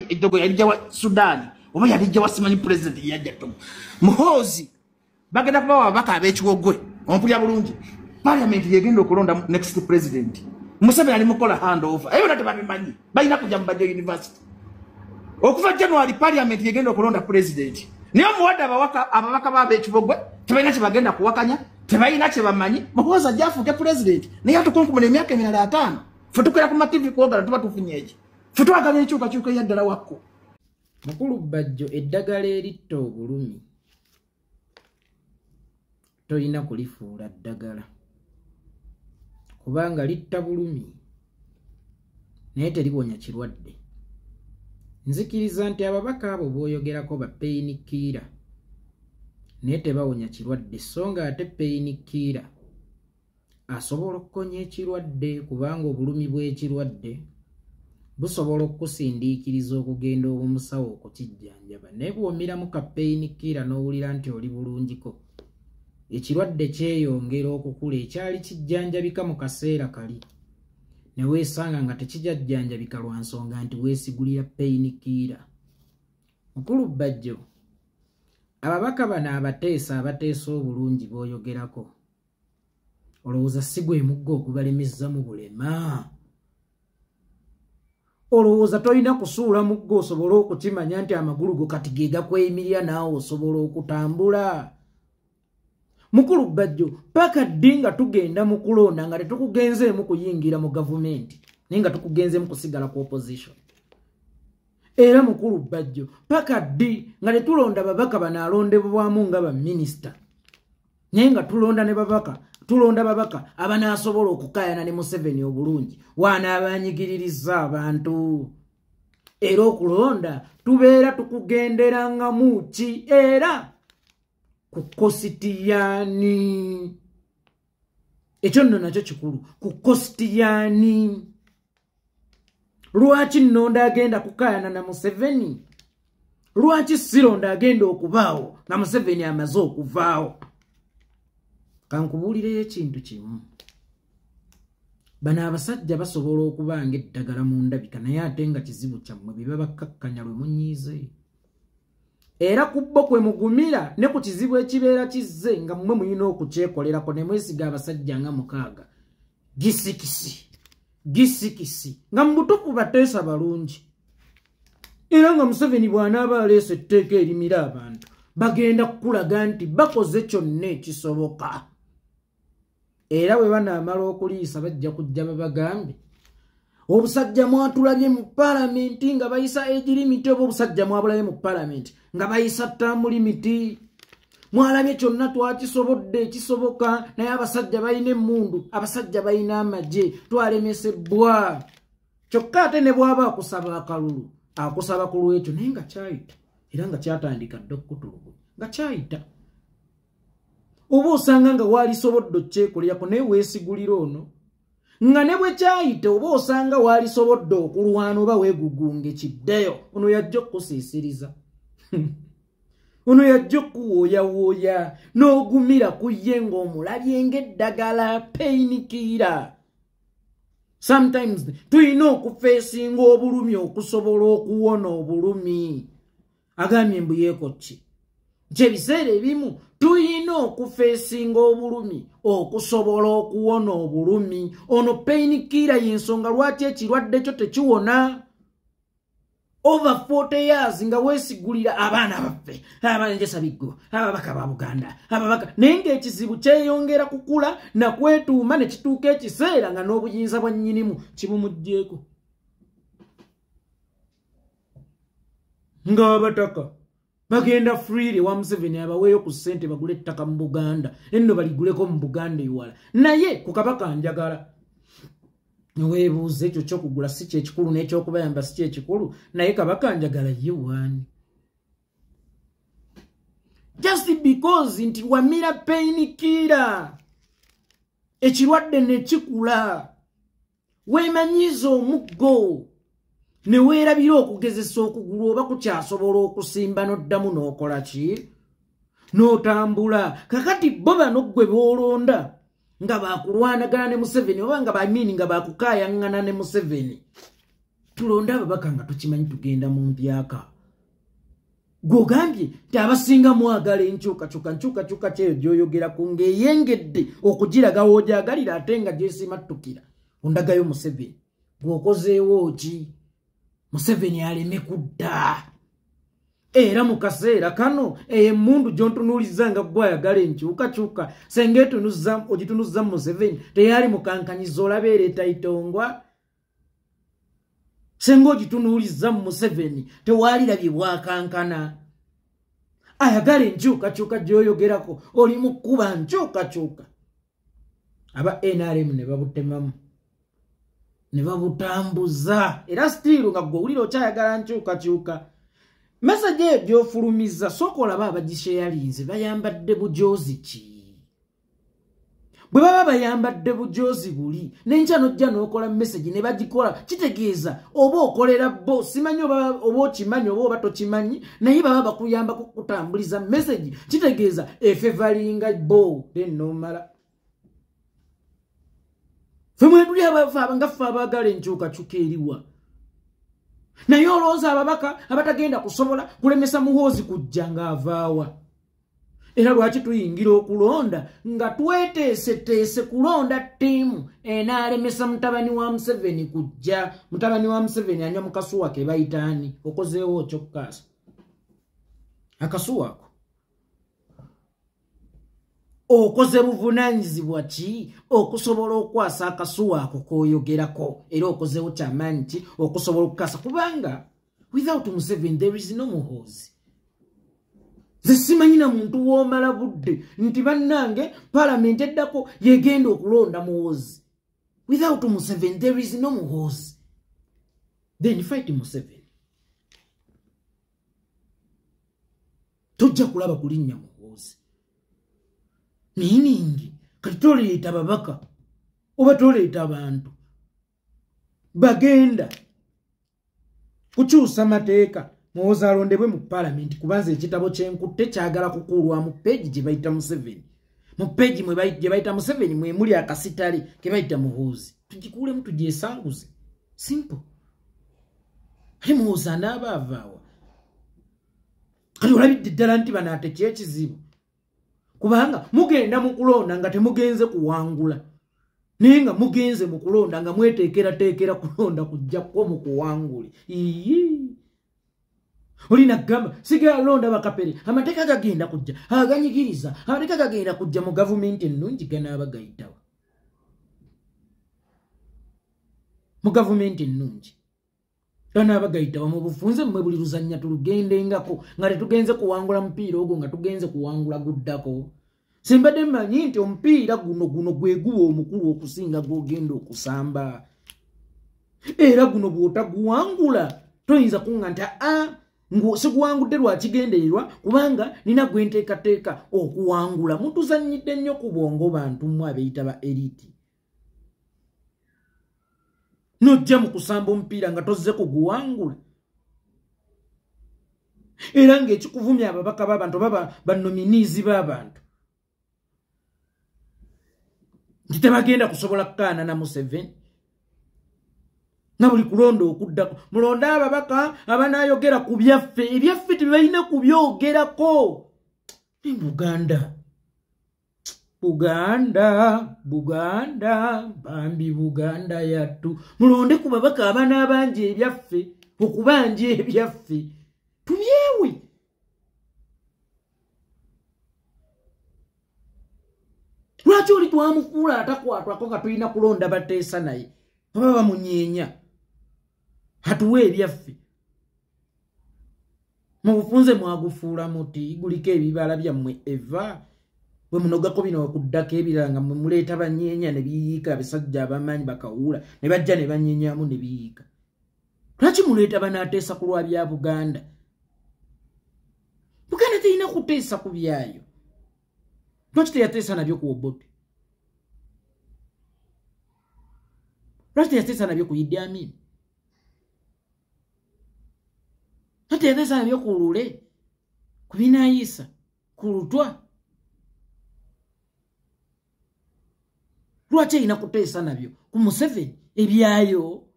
eddogo yali jawa Sudan oba yali jawa simanyi president yajja to Muhoozi bagenda kubawa ababaka ab'ekiwogwe ompulya bulungi parliament yegenda okulonda next president Museveni ali mukola handover eyo nate babimanyi balina kujja mu Badde University okuva January parliament yegenda okulonda president niyo muwadde ababaka b'ab'ekivogwe tebalina kye bagenda kuwakanya tebalina kye bamanyi Muhoozi ajja afuuke president naye atukunkumula emyaka emirala 5 ffe tukwera ku mativi kwogala tuba tufunye eki ffe twagala enkyukakyuka eyaddala wakko. Mukulu Bajjo eddagala eritta obulumi tolina kulifuula ddagala kubanga litta bulumi naye teriwonya kirwadde. Nzikiriza nti ababaka abo b'oyogerako ba painkiller naye tebawonya kirwadde so nga ate painkiller asobola okukonya ekirwadde kubanga obulumi bw'ekirwadde busobola okukusindiikiriza okugenda omusawo okukijjanjaba naye bw'omiramu ka painkiller n'owulira nti oli bulungiko ekirwadde kyeyongera okukula ekyali kijjanjabika mu kaseera kali ne weesanga nga tekijajjanjabika lwa nsonga nti weesigulira painkiller. Mukulu Bajjo ababaka bano abateesa obulungi b'oyogerako olowooza si gwe muggo okubalemezza mu bulema? Olowooza tolina kusuula muggo osobola okukimanya nti amagulu go kati ge gakweyimirira naawe osobola okutambula? Mukulu Bajjo paka ddi nga tugenda mu kulonda nga tetukugenzeemu kuyingira mu gavumenti naye nga tukugenzeemu kusigala ku opposition? Era Mukulu Bajjo paka ddi nga tetulonda babaka bano alondebwamu nga baminisita naye nga tulonda babaka abanaasobola okukayana ne Museveni obulungi waanaabanyigiririza abantu? Era okulonda tubeera tukugenderangamu ki era ku kositiyani? Ekyo nno nakyo kikulu, ku kositiyani. Lwaki nnonda agenda kukayana na Museveni? Lwaki sironda agenda okubaawo na Museveni amaze okuvaawo? Kankubuulireyo ekintu kimu, bano abasajja basobola okubanga eddagala mu ndabika naye ate nga kizibu kyammwe bye babakkakkanya lwe munyiize. Era kubbo kwe mugumira ne ku kizibu ekibeera kizze nga mmwe muyina okukyekolerako ne mwesiga abasajja nga 6 gisikisi nga mu butuufu bateesa balungi. Era nga Museveni bw'anaaba aleese etteeka erimira abantu bagenda kukulaga nti bakoze kyonna ekisoboka. Era bwe banaamala okuliisa bajja kujja babagambe obusajja mwatulabye mu palamenti nga bayisa age limit oba obusajja mwabulabye mu palamenti nga bayisa term limit. Mwalabye kyonna twakisobodde ekisoboka naye abasajja balina emmundu, abasajja balina amagye, twalemesebwa. Kyokka ate ne bw'aba akusaba akalulu akusaba ku lwekyo naye nga kyayita era nga kyatandika dde okutulugu nga kyayita. Oba osanga nga waalisobodde okyekolerako naye weesigulira ono nga ne bwe kyayita oba osanga waalisobodde okulwana oba weegugunga ekiddeyo ono yajja okukusiisiriza. Ono yajja okuwooyawooya n'ogumira ku ye ng'omulabye ng'eddagala painkiller. Sometimes tulina okufeesinga obulumi okusobola okuwona obulumi. Agambye mbu yeeko ki? Ebiseera ebimu tulina okufeesinga obulumi okusobola okuwona obulumi. Ono painkiller y'ensonga lwaki ekirwadde kyo tekiwona. Over 40 years nga weesigulira abaana baffe abanjesa biggo ababaka ba Buganda ababaka naye ng'ekizibu kyeyongera kukula na kwetuuma ne kituuka ekiseera nga n'obuyinza bwa nnyinimu kibumuggyeko. Ng'abataka bagenda freely wa Museveni abaweeyo ku ssente bagule ettaka mu Buganda enno baliguleko mu Buganda ewala naye ku kabaka njagala weebuuze ekyo kyokugula si kyekikulu n'ekyokubayamba si kyekikulu naye kabaka njagala ye waani? Just because nti wamira painkiller ekirwadde ne kikula weemanyiza omuggo ne weerabira okugezesa okugula oba kukyasobola okusimba n'oddamu n'okola ki? N'otambula. Kakati bo bano ggwe boolonda nga bakulwanagana ne Museveni oba nga bamini nga bakukaayangana ne Museveni tulonda ababaka nga tukimanyi tugenda mu mpyaka gogambye tabasinga mwagala enkyukakyuka kyeyo gyoyogera ku ng'eyengedde okugiraga woojagalira ate nga gyesimattukira ondagayo Museveni gwokozeewo ki Museveni aleme kudda era mu kaseera kano emmundu gyontunuuliza nga gwayagala enkyukakyuka senga ogitunuzza Museveni teyali mukankanyiza olaba ereeta itongwa senga ogitunuuliza Museveni tewalirabye bwakankana ayagala enkyukakyuka gyoyogerako oli mu kkuba nkyukakyuka aba NRM ne babutemamu ne babutambuza era stiiru nga gwowulira okyayagala nkyukakyuka message eyo gyofulumiza sooka olaba abagisheyalinze bayambadde bujoozi ki bwe baba bayambadde bujoozi buli n'enkya nojja n'okola message ne bagikola kitegeeza oba okolera bo simanyi oba okimanyi oba tokimanyi naye baba bakuyamba kukutambuliza message kitegeeza efevalinga bo tennomala femwe tuli nga ffe abaagala enkyukakyuka eriwa naye olowooza ababaka abatagenda kusobola kulemesa Muhoozi kujja ng'avaawa era lwaki tuyingira okulonda nga tweteeseteese kulonda ttiimu enaalemesa mutabani wa Museveni kujja mutabani wa Museveni anywa mu kasuwa ke bayitaani okozeewo kyokkaasa akasuwa ako okoze buvunaanyizibwa ki okusobola okwasa akasuwa ako k'oyogerako era okozeewo kyamaanyi ki okusobola okukaasa kubanga without Museveni there is no Muhoozi ze simanyi na muntu w'omala budde nti bannange palamenti eddako yegenda okulonda Muhoozi without Museveni there is no Muhoozi then fight Museveni tojja kulaba kulinnya Muhoozi meaning kati toleeta babaka oba toleeta abantu bagenda kukyusa mateeka Muhoozi alondebwe mu palamenti kubanza ekitabo kyenkutte kyagala kukuulwa mu peegi gye bayita Museveni mu peegi gye bayita Museveni mwe muli akasitale ke bayita Muhoozi tugikuulemu tugyesanguze simple ate Muhoozi anaaba avaawa kati olabidde ddala nti banaatekye ekizibu kubanga mugenda mu kulonda nga temugenze kuwangula naye nga mugenze mu kulonda nga mweteekerateekera kulonda kujja kwo mu kuwangule olina gamba sigala londa bakapere amateeka gagenda kujja aganyigiriza amateeka gagenda kujja mu gavumenti ennungi ganaaba gayitawa mu gavumenti ennungi ganaaba gayitawa mu bufunze mmwe buli luzannya tulugendengako nga tetugenze kuwangula mupiira ogwo nga tugenze kuwangula guddako simbadde mmanyi nti omupiira guno gwe guba omukulu okusinga gw'ogenda okusamba era guno bw'otaguwangula toyinza kuŋŋa nti sikuwangudde lwakigendererwa kubanga nina gwe nteekateeka okuwangula mutuzannyidde nnyo ku bwongo bantu mmwe abeyita ba eriti nojja mu kusamba omupiira nga tozze kuguwangula era ng'ekikuvumya ababaka b'abantu baba bannominiizi b'abantu nti tebagenda kusobola kukaana na Museveni nga buli kulonda okuddako mulonde ababaka abanaayogera ku byaffe ebyaffe tebalina kubyogerako ni Buganda bambi Buganda yattu mulonde ku babaka abanaabanja ebyaffe okubanja ebyaffe tubyewe lwaki oli twamukuula atakwatwako nga tulina kulonda bateesa naye baba bamunyeenya hatuwe ebyaffe mu bufunze mwagufuula muti guliko ebibala byammwe eva bwe munogako bino okuddako ebirala nga muleeta banyeenya ne biyiika abasajja abamanyi bakawuula ne bajja ne banyeenyamu ne biyiika lwaki muleeta banaateesa ku lwa bya Buganda terina kuteesa ku byayo lwaki teyateesa nabyo ku Obote lwaki teyateesa nabyo ku Idi Amin lwaki teyateesa nabyo ku Lule ku Binaayisa ku Lutwa lwaki erina kuteesa nabyo ku Museveni ebyayo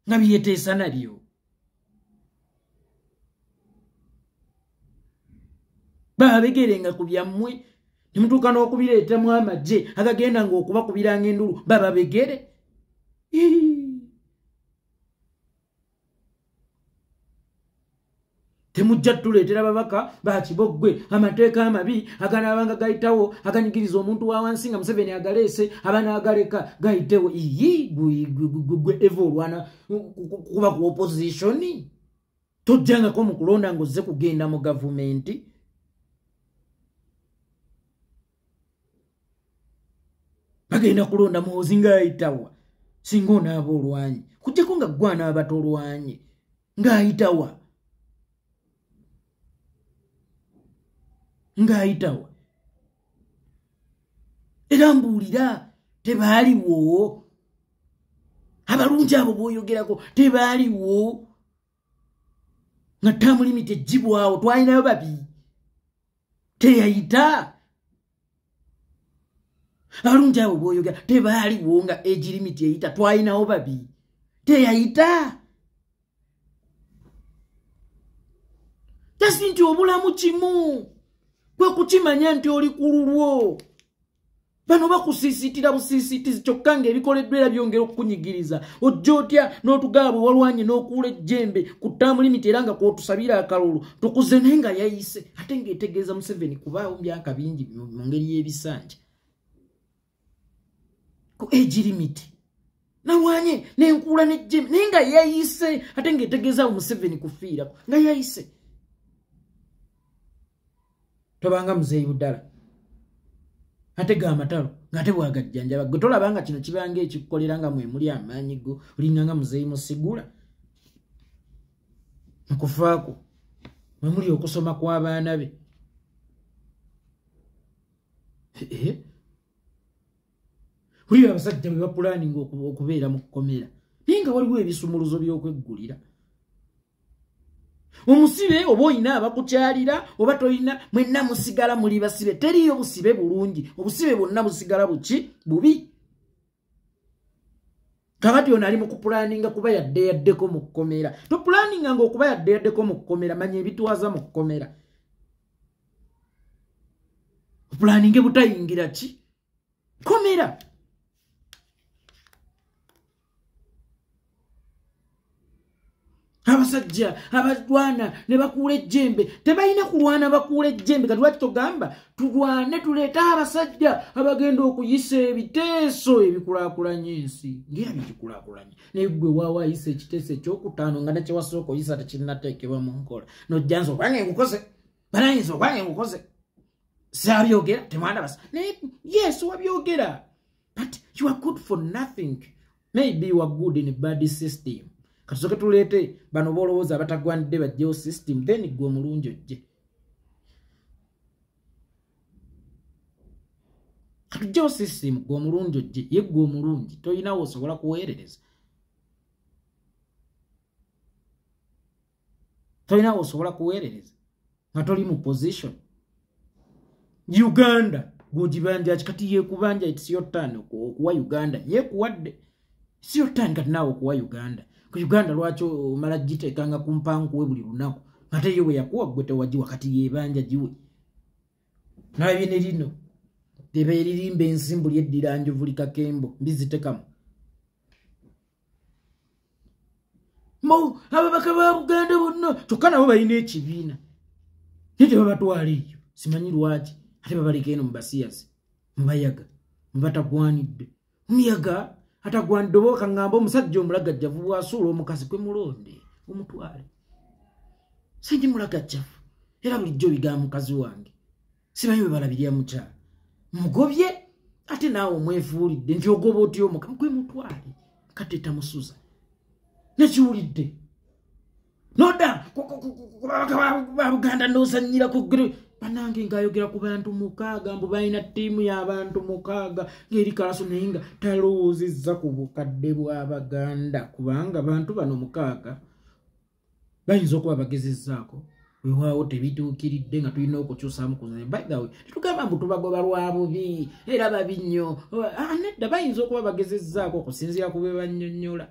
nga byeteesa nabyo. Baba begerenga ku byammwe ne mutuuka n'okubireetamu amagye agagenda ng'okubakubiranga endulu baba begere. Temujja tuleetera babaka bakiboggwe amateeka amabi aganaabanga gayitawo aganyigiriza omuntu wa wansi nga Museveni agaleese abanaagaleka gayitewo. Gwe eva olwana kuba ku opposition tojjangako mu kulonda ng'ozze kugenda mu gavumenti. Bagenda kulonda muhozi ng'ayitawa singa onaaba olwanyi kujjako nga gwana abato olwanyi ng'ayitawa era mbuulira tebaaliwo abalungi abo bw'oyogerako tebaaliwo nga ttaamu limiti ejjibwawo twalinayo babi teyayita. Abalungi abo bw'oyogera tebaaliwo nga age limit eyita twalinawo babi teyayita. Just nti obulamu kimu kwe kukimanya nti oli ku lulwo. Bano bakusiisitira busiisitizi kyokka ng'ebikoleddwa era byongera okukunyigiriza. Ojja otya n'otugaba bwe walwanye n'okuula ejjembe ku ttaamu limiti era nga kwotusabira akalulu tukuze naye nga yayise ate ng'etegeeza Museveni kubaawo myaka bingi mu ngeri y'ebisanja. Ku age limit nawanye n'enkuula n'ejjembe naye nga yayise ate ng'etegeeza Museveni kufiirako nga yayise. Tobanga muzeeyi buddala ate ga amatalo ng'ate bwagajjanjaba gwe tolabanga kino kibanga ekikukolera nga mwe muli amaanyi go olinganga muzeeyi musigula mukufaako mwe muli okusoma kw'abaana be. Buli abasajja bwe bapulaninga okubeera mu kkomera naye nga waliwo ebisumuluzo by'okweggulira. Omusibe oba oyina abakukyalira oba toyina mwenna musigala muli basibe. Teriyo busibe bulungi, obusibe bwonna busigala bubi. Kakati ono ali mu kupulaninga kuba yaddeko mu kkomera. Topulaninga ng'okuba yaddeko mu kkomera manya ebitwaza mu kkomera. Opulaninge butayingira ki? Kkomera. Abasajja abalwana ne bakuula ejjembe tebalina kulwana bakuula ejjembe. Kati lwaki togamba tulwane tuleeta abasajja abagenda okuyisa ebiteeso ebikulaakulanya ensi ng'era bikikulaakulanya naye ggwe waawo ayisa ekiteeso ekyokutaano nga nakye wasooka oyisa tekinnateekebwa mu nkola n'ojja nze okwange ngukoze balayinza okwange ngukoze saabyogera temwana basa naye yes wabyogera but you are good for nothing. Maybe you are good in a bad system. Katusoke tuleete bano boolowooza abatagwanidde bajjewo system then gwe omulungi ojje. Katujjewo system gwe omulungi ojje ye gwe omulungi toyinawo osobola kuweerereza. Toyinawo osobola kuweerereza nga toli mu position. Uganda gw'ogibanja kati yeekubanja it's your turn okuwa Uganda yeekuwadde it's your turn kati naawe okuwa Uganda. Ku Uganda lwaki omala giteekanga ku mpankuwe buli lunaku ate yo bwe yakuwa gwe tewagiwa kati yeebanja giwe. Nalabye ne lino tebe eririmba ensimbu lyeddira Njovu likakembo mbizitekamu. Mo ababaka ba Buganda bonna kyokka nabo balina ekibiina naye tebabatwala eyo simanyi lwaki ate babaleka eno mu basiyasi mubayaga mubatagwanidde omuyaga atagwanidde oba okaŋŋamba omusajja omulagajjavu bw'asuula omukazi kwe mulonde omutwale sindi mulagajjavu era bulijjo bigamba mukazi wange simanyi bwe balabirya mukyala mugobye ate naawe omwefuulidde nti ogoba otya omukazi kwe mutwale kate tamusuza nekiwulidde noda ba Buganda n'osanyira ku banange ng'ayogera ku bantu 6 mbu balina ttiimu y'abantu 6 ng'eri Kalaso naye nga talowoozezza ku bukadde bw'Abaganda kubanga bantu bano 6 bayinza okuba bagezezzaako weewaawo tebituukiridde nga tulina okukyusaamu kuzanya. By the way tetugamba mbu tubagoba lwa bubi era babi nnyo nedda bayinza okuba bagezezzaako okusinziira ku bwe bannyonnyola.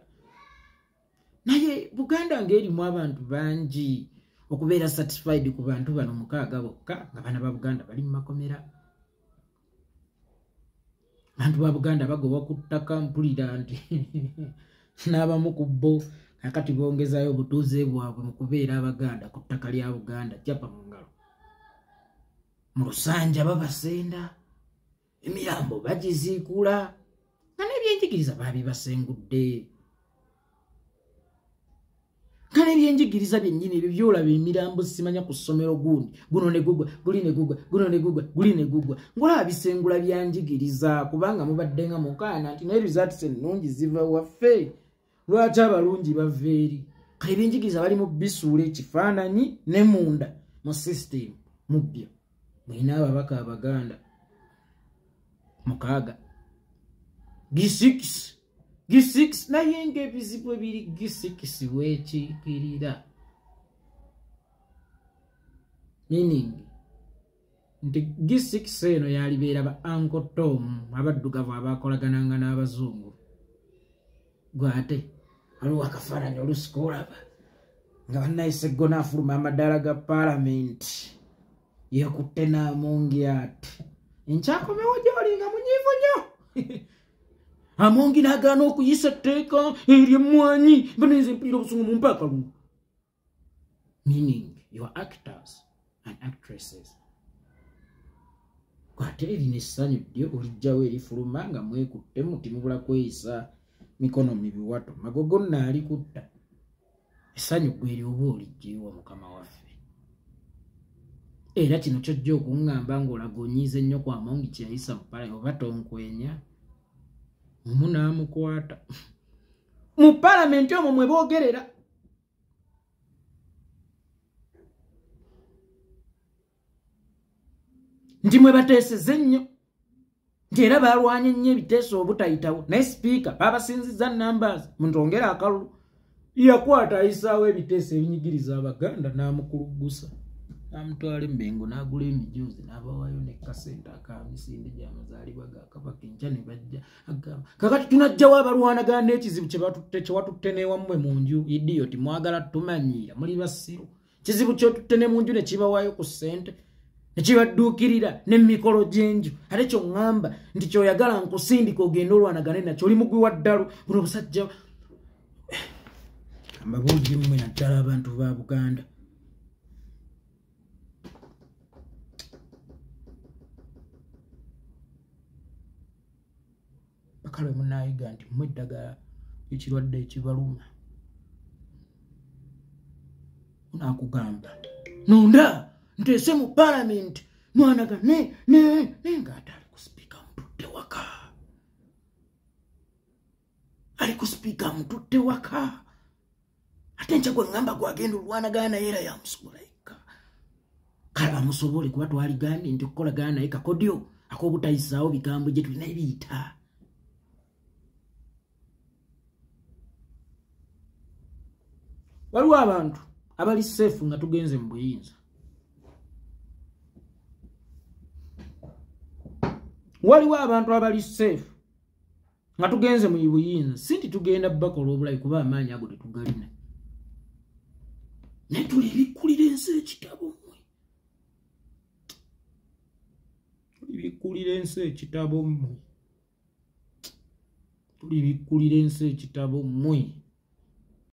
naye Buganda ng'erimu abantu bangi okubeera satisfied ku bantu bano 6 bokka nga bana ba Buganda bali mu makomera. Abantu ba Buganda bagobwa ku ttaka mpulira nti n'abamu ku bo kakati bongezayo obutuuze bwabwe mu kubeera Abaganda ku ttaka lya Buganda japa mu ngalo. Mu Lusanja babasenda, emirambo bagiziikula, nga n'ebyenjigiriza babibasengudde. Nga n'ebyenjigiriza byennyini ebyo byolaba emirambo simanya ku ssomero gundi guno ne gugwa guli ne gugwa guno ne gugwa guli ne gugwa ng'olaba bisengula byanjigiriza kubanga mubadde nga mukaana nti naye results ennungi ziva waffe lwaki abalungi bava eri. Kale ebyenjigiriza bali mu bisuula ekifaananyi ne munda mu system mubbyo. Mwina ababaka Abaganda 6 G6 naye ng'ebizibu ebiri G6 weekiikirira. Meaning nti G6 eno yalibeera ba Uncle Tom abaddugavu abakolagananga n'abazungu. Gwate waliwo akafaananyi oluusi koolaba nga bannayise gona afuluma amadaala ga paalamenti yeekutte n'Amongi ati enkyakomewo gy'olinga munyiivu nnyo. Amongi n'agaana okuyisa etteeka ery'emmwanyi banenze mpulira obusungu mu mpaaka lumu. Meaning your actors and actresses. Kwate erina essanyu ddyo olijjawo erifuluma nga mwekutte muti mubula kweyisa mikono mibiwato magogo naali kutta. Essanyu ggwe eryoba olijjeewa mukama waffe. Era kino kyojja okuŋŋamba ng'olaga onyiize ennyo ku Amongi kye yayisa mu paalamenti oba tonkwenya. Mumu n'amukwata mu paalamenti omwo mwe boogerera. Nti mwe bateeseze nnyo nti era balwanye nnyo ebiteeso obutayitawo naye sipiika babasinzizza numbers muntongera akalulu yakwata ayisaawo ebiteeso ebinyigiriza Abaganda n'amukuluggusa n'amutwala Mmengo n'agula emijuuzi n'abawaayo ne kasente akamisinde gy'amazaalibwa ga Kabaka enkya ne bajja agamba kakati tunajjawo abalwanagana n'ekizibu kye watutte n'ewammwe mu nju idioti mwagala tumanyiira muli basiru kizibu kyotutte ne mu nju ne kibawaayo ku ssente ne kibadduukirira n'emikolo gy'enju ate kyo ŋŋamba nti kyoyagala nkusindika ogenda olwanagane nakyo oli mugwi wa ddalu buno obusajja ambabuulire mmwe naddala abantu ba Buganda. Kale munaayiga nti mmwe eddagala ekirwadde ekibaluma. Naakugamba nonda nteese mu paalamenti mwanagane naye ng'ate ali ku sipiika mutudde waka. Ali ku sipiika mutudde waka. Ate nkya gwe ŋŋamba gwagenda olwanagana naye era yamusobola yekka. Kale bamusobole kuba twaligambye nti okukolagana naye kakodyo ak'obutayisaawo bigambo gye tulina ebiyita. Waliwo abantu abali seefu nga tugenze mu buyinza. Waliwo abantu abali seefu nga tugenze mu buyinza si nti tugenda bakola obulayi kuba amaanyi ago tetugalina. Naye tulibikkulira ensi ekitabo mmwe. Tulibikkulira ensi ekitabo mmwe. Tulibikkulira ensi ekitabo mmwe.